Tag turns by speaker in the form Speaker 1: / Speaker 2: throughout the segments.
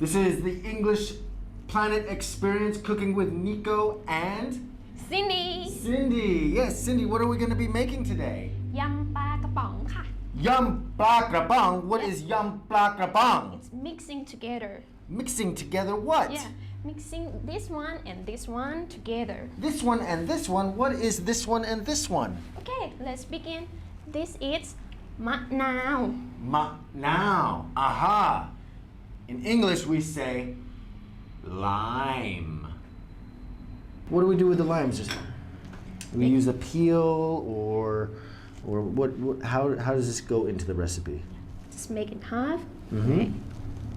Speaker 1: This is the English Planet Experience cooking with Nico and
Speaker 2: Cindy
Speaker 1: Cindy. Yes, Cindy, what are we going to be making today?
Speaker 2: ยำปลากระป๋องค่ะ
Speaker 1: Yum Plaa Kapong. What is Yum Plaa Kapong?
Speaker 2: It's mixing together
Speaker 1: Mixing together what?
Speaker 2: yeah mixing this one and this one together
Speaker 1: This one and this one. What is this one and this one?
Speaker 2: okay let's begin this is มะนาว
Speaker 1: Now. Aha. In English we say lime. What do we do with the limes? Just we use a peel or what how does this go into the recipe?
Speaker 2: just make it half
Speaker 1: Mm-hmm.
Speaker 2: okay.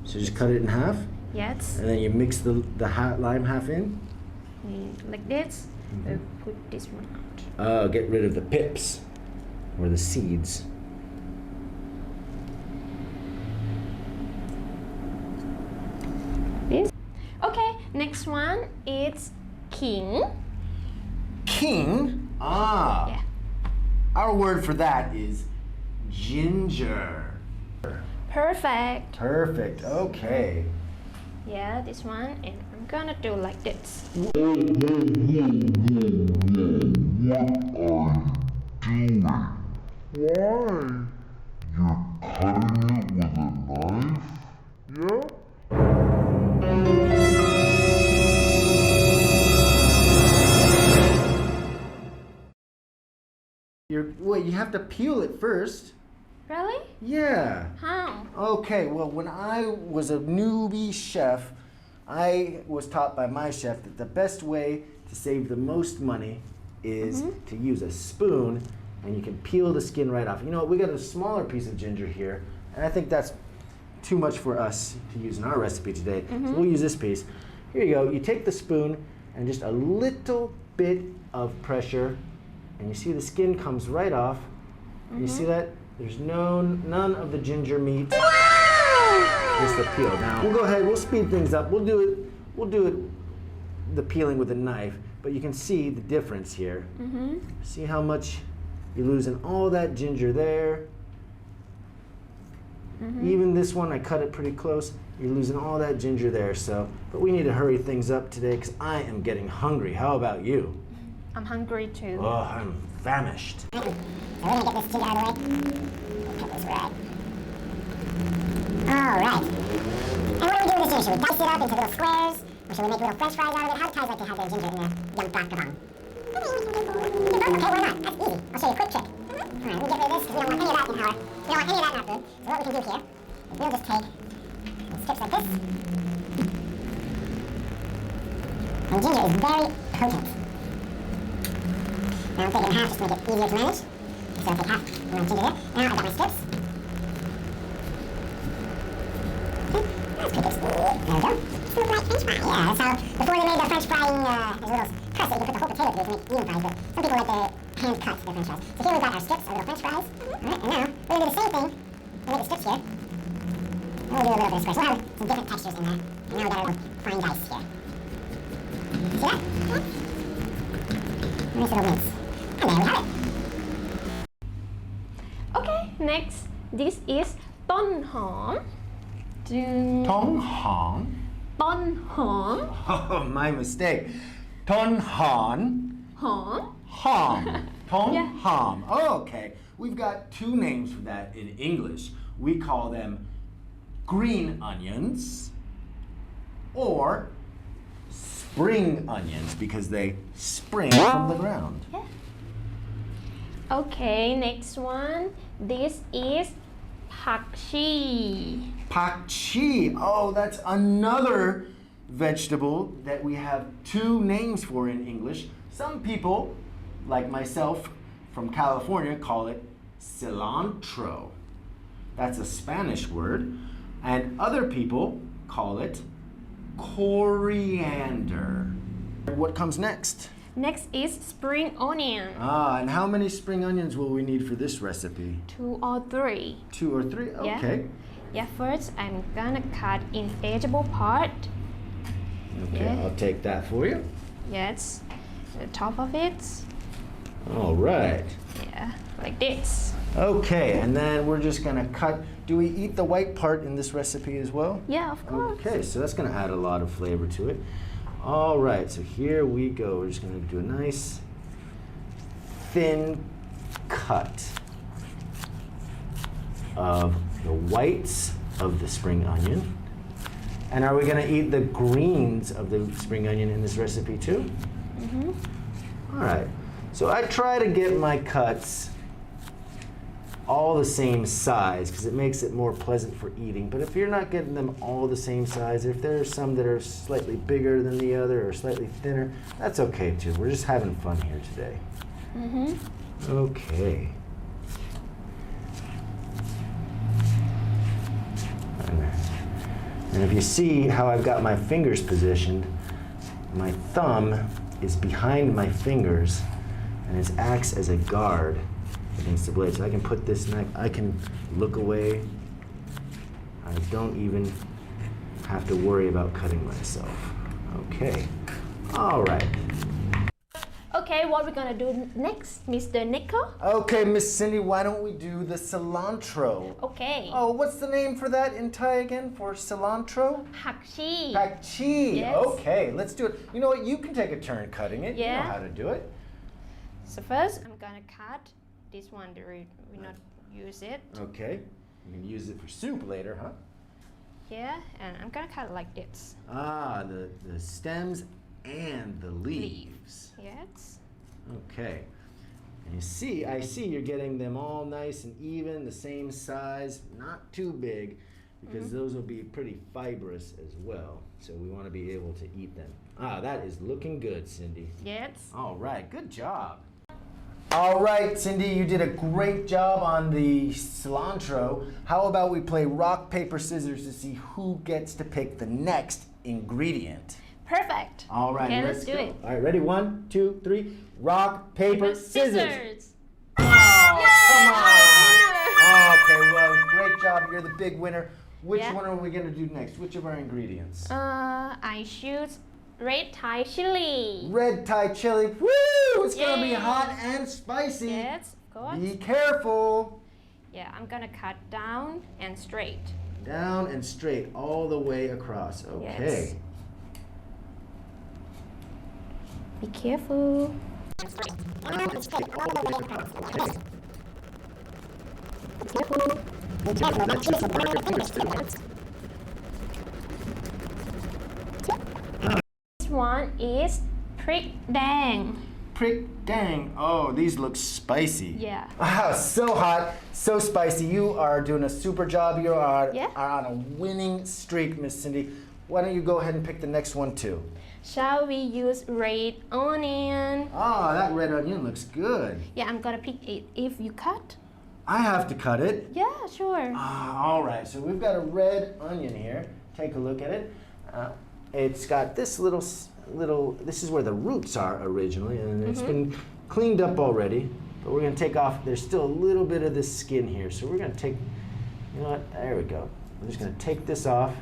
Speaker 1: So just cut it in half
Speaker 2: yes
Speaker 1: and then you mix the lime half in.
Speaker 2: like this we'll put this one out
Speaker 1: Get rid of the pips or the seeds.
Speaker 2: this okay next one is king
Speaker 1: King.
Speaker 2: yeah
Speaker 1: Our word for that is ginger.
Speaker 2: perfect
Speaker 1: Perfect. Okay.
Speaker 2: yeah this one and I'm gonna do like this
Speaker 3: Why? You're cutting it with a knife? Yeah?
Speaker 1: Wait, you have to peel it first.
Speaker 2: really
Speaker 1: Yeah.
Speaker 2: how
Speaker 1: Okay, well, when I was a newbie chef, I was taught by my chef that the best way to save the most money is to use a spoon, and you can peel the skin right off. You know what, we got a smaller piece of ginger here, and I think that's too much for us to use in our recipe today. So we'll use this piece. Here you go, you take the spoon and just a little bit of pressure, and you see the skin comes right off. You see that? There's none of the ginger meat. Just the peel. Now we'll go ahead. We'll speed things up. We'll do it. The peeling with a knife, but you can see the difference here. See how much you're losing all that ginger there. Even this one, I cut it pretty close. You're losing all that ginger there. So, but we need to hurry things up today because I am getting hungry. How about you?
Speaker 2: I'm hungry too
Speaker 1: Oh, I'm famished.
Speaker 4: So we're gonna get this ginger out of the way. Cut this right. Alright. And what do we do with this ginger? Should we dice it up into little squares? Or should we make little french fries out of it? How do Thais like to have their ginger in their Yum Plaa Kapong? Okay, why not? That's easy. I'll show you a quick trick. Alright, we get rid of this because we don't want any of that in our food. So what we can do here is we'll just take strips like this. And ginger is very potent. Now I'm taking half just to make it easier to manage. So I'll take half of my ginger there. Now I've got my strips. That's pretty good. There we go. Just look like French fry. Yeah, that's how, before they made the French frying, there's a little press that you can put the whole potato through to make Yum fries, but some people like to hand cut their French fries. So here we've got our strips, our little French fries. Alright, and now we're going to do the same thing. We'll make the strips here. And we'll do a little bit of squares. We'll have some different textures in there. And now we've got our little fine dice here. See that? Yeah. Nice little mince. And there we have it.
Speaker 2: okay next this is ต้นหอม
Speaker 1: Tong hong.
Speaker 2: ต้นหอม
Speaker 1: Oh, my mistake. Ton han.
Speaker 2: หอม
Speaker 1: Ham. Tong
Speaker 2: Yeah.
Speaker 1: ham. Oh, okay. We've got two names for that in English. We call them green onions or spring onions because they spring from the ground.
Speaker 2: okay next one this is ผักชี
Speaker 1: Pak chi. Oh, that's another vegetable that we have two names for in English. Some people, like myself from California, call it cilantro. That's a Spanish word. And other people call it coriander. What comes next?
Speaker 2: next is spring onion
Speaker 1: And how many spring onions will we need for this recipe?
Speaker 2: 2 or 3
Speaker 1: 2 or 3? Okay.
Speaker 2: yeah first I'm gonna cut in edgeable part
Speaker 1: Okay,
Speaker 2: Yeah.
Speaker 1: I'll take that for you.
Speaker 2: yes the top of it
Speaker 1: All right.
Speaker 2: yeah like this.
Speaker 1: Okay, and then we're just gonna cut. Do we eat the white part in this recipe as well?
Speaker 2: Yeah, of course.
Speaker 1: Okay, so that's gonna add a lot of flavor to it. All right, so here we go. We're just gonna do a nice thin cut of the whites of the spring onion. And are we gonna eat the greens of the spring onion in this recipe too? All right, so I try to get my cuts all the same size because it makes it more pleasant for eating. But if you're not getting them all the same size, if there are some that are slightly bigger than the other or slightly thinner, that's okay too. We're just having fun here today. Okay. And if you see how I've got my fingers positioned, my thumb is behind my fingers and it acts as a guard against the blade. So I can put this knife, I can look away. I don't even have to worry about cutting myself. Okay, all right.
Speaker 2: Okay, what we're gonna do next, Mr. Nico?
Speaker 1: Okay, Miss Cindy, why don't we do the cilantro?
Speaker 2: Okay.
Speaker 1: Oh, what's the name for that in Thai again, for cilantro?
Speaker 2: ผักชี
Speaker 1: Pak chi.
Speaker 2: Yes.
Speaker 1: Okay, let's do it. You know what, you can take a turn cutting it. You know
Speaker 2: Yeah.
Speaker 1: how to do it.
Speaker 2: So first, I'm gonna cut this one. We not use it.
Speaker 1: Okay, you can use it for soup later, huh?
Speaker 2: Yeah, and I'm gonna cut it like this.
Speaker 1: Ah, the stems and the leaves.
Speaker 2: Yes.
Speaker 1: Okay. And you see, I see you're getting them all nice and even, the same size, not too big, because those will be pretty fibrous as well. So we want to be able to eat them. Ah, that is looking good, Cindy.
Speaker 2: Yes.
Speaker 1: All right, good job. All right, Cindy, you did a great job on the cilantro. How about we play rock, paper, scissors to see who gets to pick the next ingredient?
Speaker 2: Perfect.
Speaker 1: All right,
Speaker 2: Okay,
Speaker 1: let's
Speaker 2: let's do
Speaker 1: go.
Speaker 2: it.
Speaker 1: All right, ready? 1, 2, 3. Rock, paper, scissors. Oh, come on. Okay, well, great job. You're the big winner. Which
Speaker 2: Yeah.
Speaker 1: one are we going to do next? Which of our ingredients?
Speaker 2: I choose red Thai chili.
Speaker 1: Red Thai chili. Woo! It's going to be
Speaker 2: Yay.
Speaker 1: hot and spicy.
Speaker 2: Yes, of course.
Speaker 1: Be careful.
Speaker 2: Yeah, I'm gonna cut down and straight.
Speaker 1: Down and straight all the way across. Okay.
Speaker 2: Yes. Be careful. This one is พริกแดง
Speaker 1: Prick dang. Oh, these look spicy.
Speaker 2: Yeah.
Speaker 1: Wow, so hot, so spicy. You are doing a super job. You are on a winning streak, Miss Cindy. Why don't you go ahead and pick the next one too?
Speaker 2: Shall we use red onion?
Speaker 1: Oh, that red onion looks good.
Speaker 2: Yeah, I'm gonna pick it if you cut.
Speaker 1: I have to cut it.
Speaker 2: Yeah, sure.
Speaker 1: All right, so we've got a red onion here. Take a look at it. It's got this little, this is where the roots are originally, and it's been cleaned up already, but we're gonna take off, there's still a little bit of this skin here, so we're gonna take, you know what, there we go. We're just gonna take this off,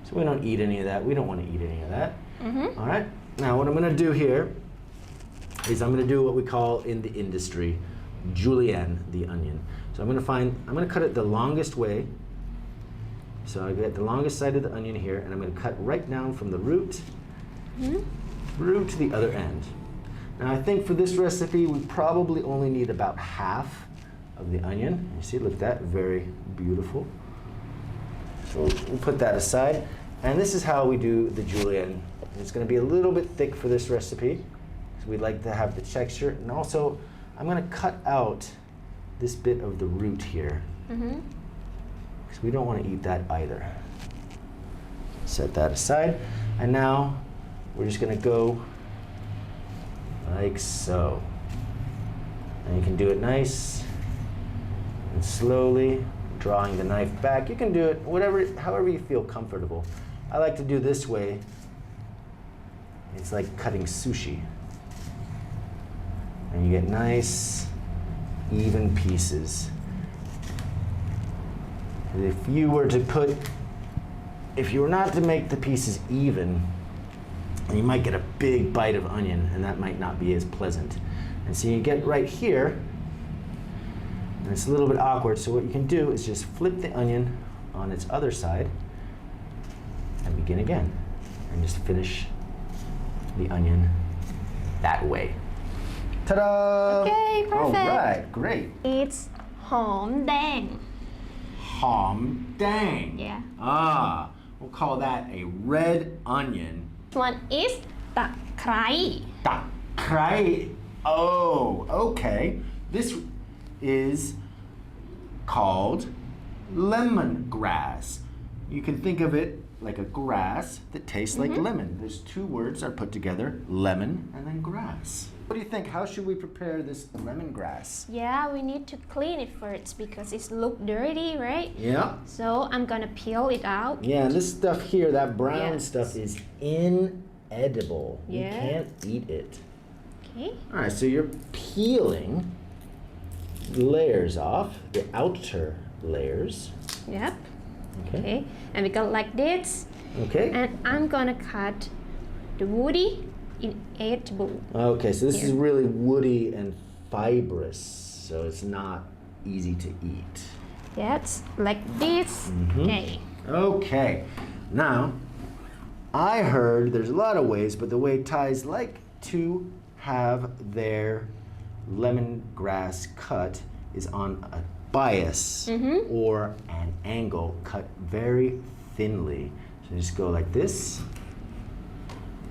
Speaker 1: so we don't eat any of that. We don't wanna eat any of that. All right, now what I'm gonna do here is I'm gonna do what we call in the industry, julienne, the onion. So I'm gonna cut it the longest way. So I get the longest side of the onion here, and I'm going to cut right down from the root through to the other end. Now I think for this recipe, we probably only need about half of the onion. You see, look at that, very beautiful. So we'll put that aside. And this is how we do the julienne. It's going to be a little bit thick for this recipe, because we like to have the texture. And also, I'm going to cut out this bit of the root here. Because we don't want to eat that either. Set that aside. And now we're just going to go like so. And you can do it nice and slowly, drawing the knife back. You can do it however you feel comfortable. I like to do this way. It's like cutting sushi. And you get nice, even pieces. If you were not to make the pieces even, you might get a big bite of onion, and that might not be as pleasant. And so you get right here, And it's a little bit awkward, so what you can do is just flip the onion on its other side and begin again. And just finish the onion that way. Ta-da!
Speaker 2: Okay, perfect.
Speaker 1: All right, great.
Speaker 2: It's หอมแดง
Speaker 1: Hom dang.
Speaker 2: Yeah.
Speaker 1: We'll call that a red onion.
Speaker 2: This one is ตะไคร้
Speaker 1: Takrai. Oh, okay. This is called lemongrass. You can think of it like a grass that tastes like lemon. There's two words are put together, lemon and then grass. What do you think? How should we prepare this lemongrass?
Speaker 2: Yeah, we need to clean it first because it look dirty, right?
Speaker 1: Yeah.
Speaker 2: So I'm gonna peel it out.
Speaker 1: Yeah, and this stuff here, that brown
Speaker 2: Yes.
Speaker 1: stuff is inedible. You
Speaker 2: Yeah.
Speaker 1: can't eat it.
Speaker 2: Okay.
Speaker 1: All right, so you're peeling layers off, the outer layers.
Speaker 2: Yep.
Speaker 1: Okay.
Speaker 2: Okay. And we go like this.
Speaker 1: Okay.
Speaker 2: And I'm gonna cut the woody in 8 bowl.
Speaker 1: Okay, so this is
Speaker 2: Here.
Speaker 1: really woody and fibrous, so it's not easy to eat.
Speaker 2: Yes, like this. Okay.
Speaker 1: Okay, now I heard there's a lot of ways, but the way Thais like to have their lemongrass cut is on a bias or an angle cut very thinly. So just go like this.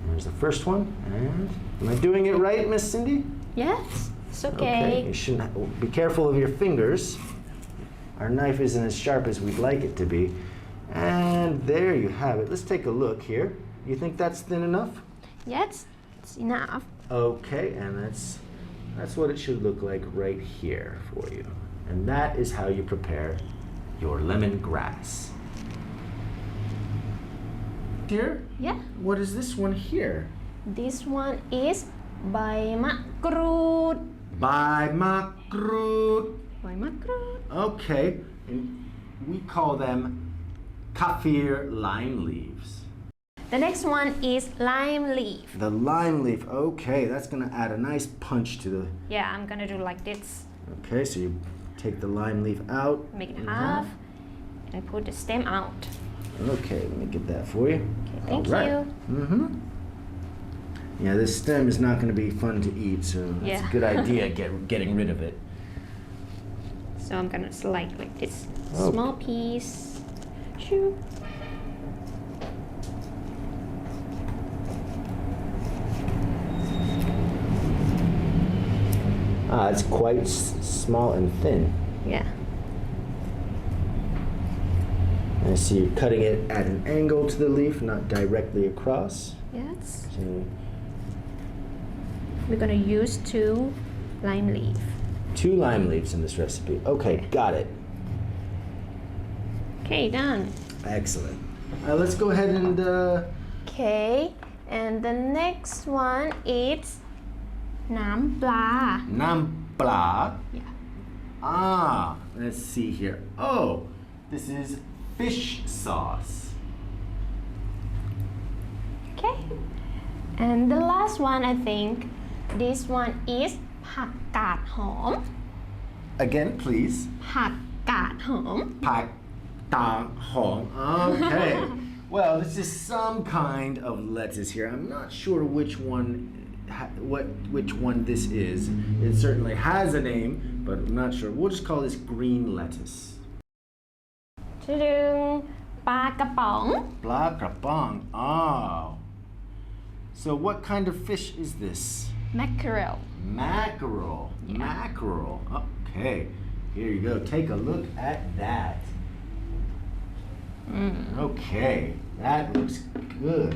Speaker 1: There's the first one, and am I doing it right, Miss Cindy?
Speaker 2: Yes, it's okay.
Speaker 1: You shouldn't be careful of your fingers. Our knife isn't as sharp as we'd like it to be. And there you have it. Let's take a look here. You think that's thin enough?
Speaker 2: Yes, it's enough.
Speaker 1: Okay, and that's what it should look like right here for you. And that is how you prepare your lemongrass. Here?
Speaker 2: Yeah.
Speaker 1: What is this one here?
Speaker 2: This one is ใบมะกรูด
Speaker 1: By makrut.
Speaker 2: ใบมะกรูด
Speaker 1: Okay, and we call them kaffir lime leaves.
Speaker 2: The next one is lime leaf.
Speaker 1: The lime leaf, okay, that's gonna add a nice punch to the,
Speaker 2: Yeah, I'm gonna do like this.
Speaker 1: okay, so you take the lime leaf out.
Speaker 2: Make it half. And I put the stem out.
Speaker 1: Okay, let me get that for you.
Speaker 2: Okay, thank
Speaker 1: All right.
Speaker 2: you.
Speaker 1: Yeah, this stem is not gonna be fun to eat, so it's
Speaker 2: Yeah.
Speaker 1: a good idea getting rid of it.
Speaker 2: So I'm gonna select like this
Speaker 1: Oh.
Speaker 2: small piece. Shoo.
Speaker 1: It's quite small and thin.
Speaker 2: Yeah.
Speaker 1: I see you're cutting it at an angle to the leaf, not directly across.
Speaker 2: Yes.
Speaker 1: So,
Speaker 2: We're gonna use 2 lime leaf.
Speaker 1: 2 lime leaves in this recipe. Okay, got it.
Speaker 2: Okay, done.
Speaker 1: Excellent. Let's go ahead and
Speaker 2: Okay, and the next one is น้ำปลา
Speaker 1: Yum Plaa.
Speaker 2: Yeah.
Speaker 1: Let's see here. Oh, this is fish sauce.
Speaker 2: Okay. And the last one, I think, this one is ผักกาดหอม
Speaker 1: Again, please.
Speaker 2: ผักกาดหอม
Speaker 1: Pak tang hong. Okay. Well, this is some kind of lettuce here. I'm not sure which one this is. It certainly has a name, but I'm not sure. We'll just call this green lettuce.
Speaker 2: ดึงปลากระป๋อง
Speaker 1: Plaa Kapong. So what kind of fish is this?
Speaker 2: mackerel
Speaker 1: Mackerel. Mackerel. Okay. Here you go. Take a look at that. Okay. That looks good.